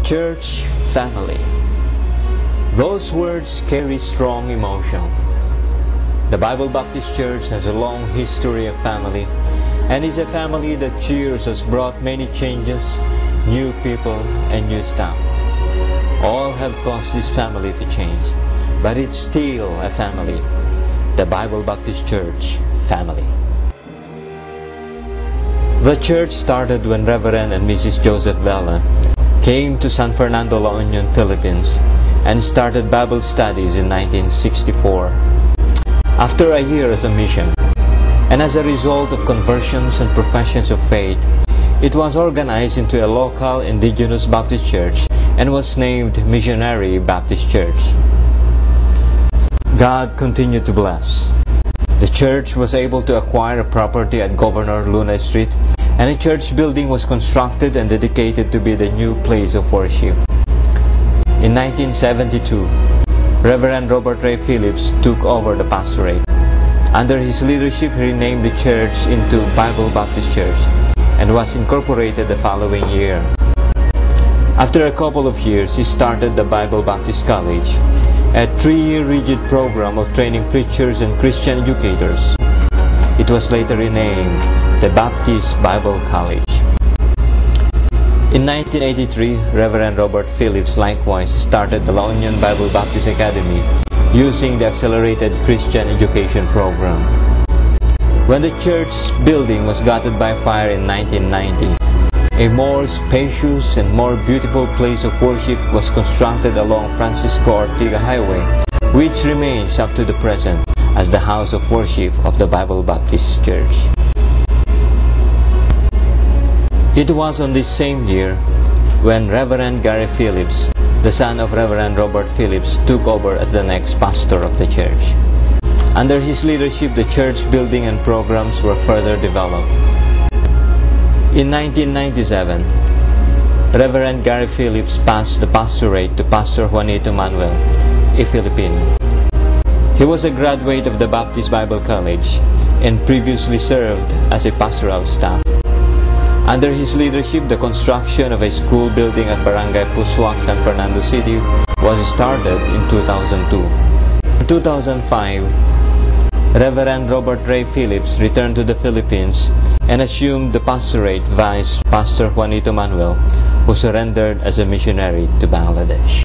Church family. Those words carry strong emotion. The Bible Baptist Church has a long history of family, and is a family that cheers has brought many changes, new people, and new staff. All have caused this family to change, but it's still a family. The Bible Baptist Church family. The church started when Reverend and Mrs. Joseph Vela came to San Fernando, La Union, Philippines, and started Bible studies in 1964. After a year as a mission, and as a result of conversions and professions of faith, it was organized into a local indigenous Baptist church and was named Missionary Baptist Church. God continued to bless. The church was able to acquire a property at Governor Luna Street, and a church building was constructed and dedicated to be the new place of worship. In 1972, Reverend Robert Ray Phillips took over the pastorate. Under his leadership, he renamed the church into Bible Baptist Church and was incorporated the following year. After a couple of years, he started the Bible Baptist College, a 3-year rigid program of training preachers and Christian educators. It was later renamed the Baptist Bible College. In 1983, Reverend Robert Phillips likewise started the La Union Bible Baptist Academy using the Accelerated Christian Education Program. When the church building was gutted by fire in 1990, a more spacious and more beautiful place of worship was constructed along Francisco Ortiga Highway, which remains up to the present as the house of worship of the Bible Baptist Church. It was on this same year when Reverend Gary Phillips, the son of Reverend Robert Phillips, took over as the next pastor of the church. Under his leadership, the church building and programs were further developed. In 1997, Reverend Gary Phillips passed the pastorate to Pastor Juanito Manuel, a Filipino. He was a graduate of the Baptist Bible College and previously served as a pastoral staff. Under his leadership, the construction of a school building at Barangay Puswak, San Fernando City was started in 2002. In 2005, Reverend Robert Ray Phillips returned to the Philippines and assumed the pastorate vice Pastor Juanito Manuel, who surrendered as a missionary to Bangladesh.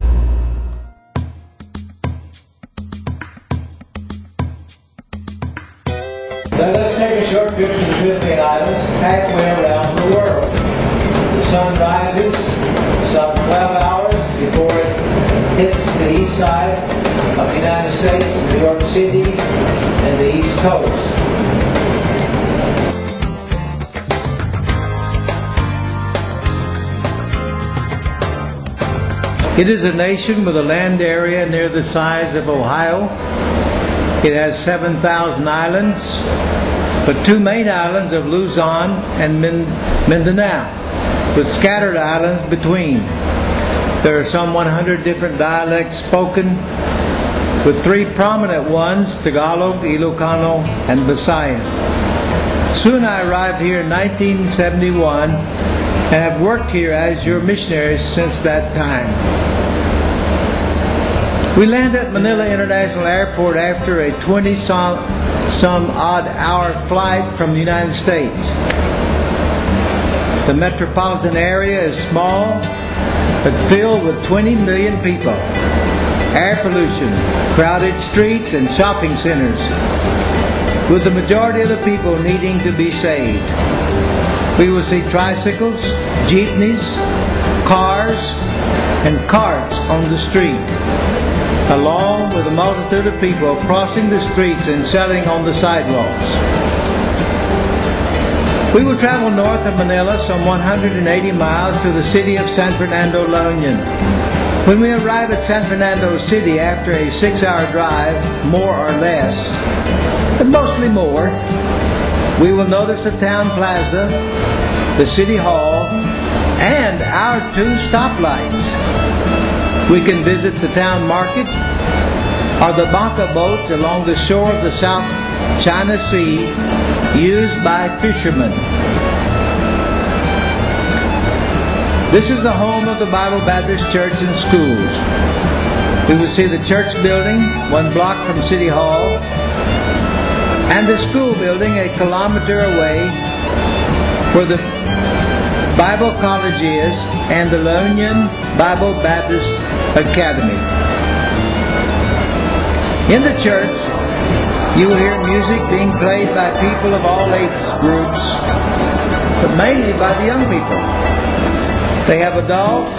Now let's take a short trip to the Philippine Islands, halfway around the world. The sun rises some 12 hours before it hits the east side of the United States, New York City, and the East Coast. It is a nation with a land area near the size of Ohio. It has 7,000 islands, but 2 main islands of Luzon and Mindanao, with scattered islands between. There are some 100 different dialects spoken, with 3 prominent ones, Tagalog, Ilocano, and Visayan. Soon I arrived here in 1971 and have worked here as your missionary since that time. We landed at Manila International Airport after a 20-some odd hour flight from the United States. The metropolitan area is small, but filled with 20 million people. Air pollution, crowded streets, and shopping centers, with the majority of the people needing to be saved. We will see tricycles, jeepneys, cars, and carts on the street, along with a multitude of people crossing the streets and selling on the sidewalks. We will travel north of Manila some 180 miles to the city of San Fernando, La Union. When we arrive at San Fernando City after a 6-hour drive, more or less, but mostly more, we will notice the town plaza, the city hall, and our 2 stoplights. We can visit the town market or the baka boats along the shore of the South China Sea used by fishermen. This is the home of the Bible Baptist Church and schools. We will see the church building 1 block from City Hall and the school building a kilometer away where the Bible College is and the La Union Bible Baptist Academy. In the church, you will hear music being played by people of all age groups, but mainly by the young people. They have adult,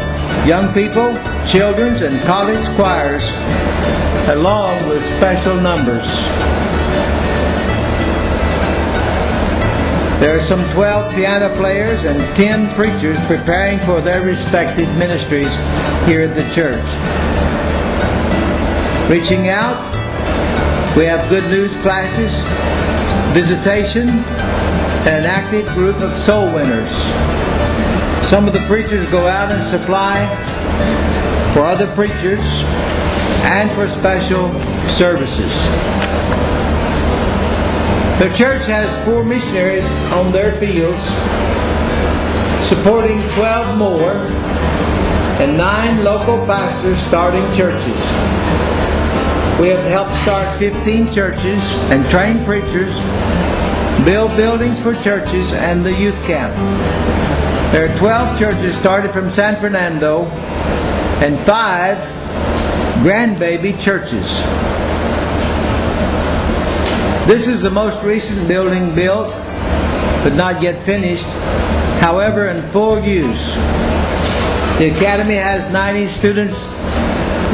young people, children's, and college choirs, along with special numbers. There are some 12 piano players and 10 preachers preparing for their respective ministries here at the church. Reaching out, we have good news classes, visitation, and an active group of soul winners. Some of the preachers go out and supply for other preachers and for special services. The church has 4 missionaries on their fields, supporting 12 more, and 9 local pastors starting churches. We have helped start 15 churches and train preachers, build buildings for churches, and the youth camp. There are 12 churches started from San Fernando and 5 grandbaby churches. This is the most recent building built, but not yet finished, however in full use. The Academy has 90 students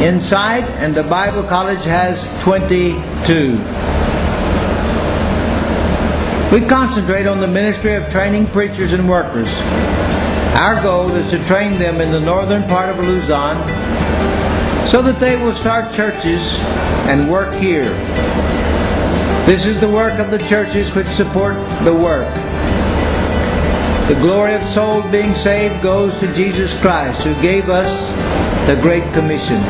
inside, and the Bible College has 22. We concentrate on the ministry of training preachers and workers. Our goal is to train them in the northern part of Luzon so that they will start churches and work here. This is the work of the churches which support the work. The glory of souls being saved goes to Jesus Christ, who gave us the Great Commission.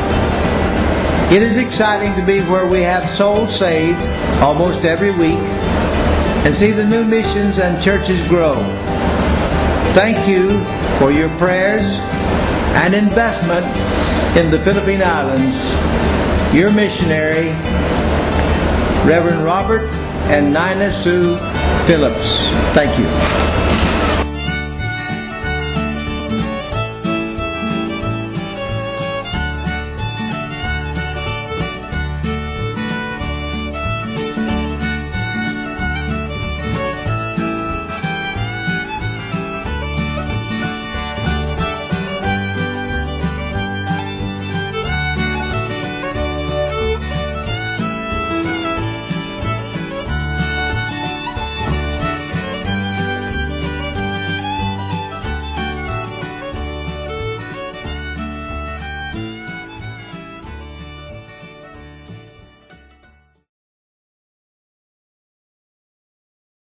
It is exciting to be where we have souls saved almost every week and see the new missions and churches grow. Thank you for your prayers and investment in the Philippine Islands. Your missionary, Reverend Robert and Nina Sue Phillips. Thank you.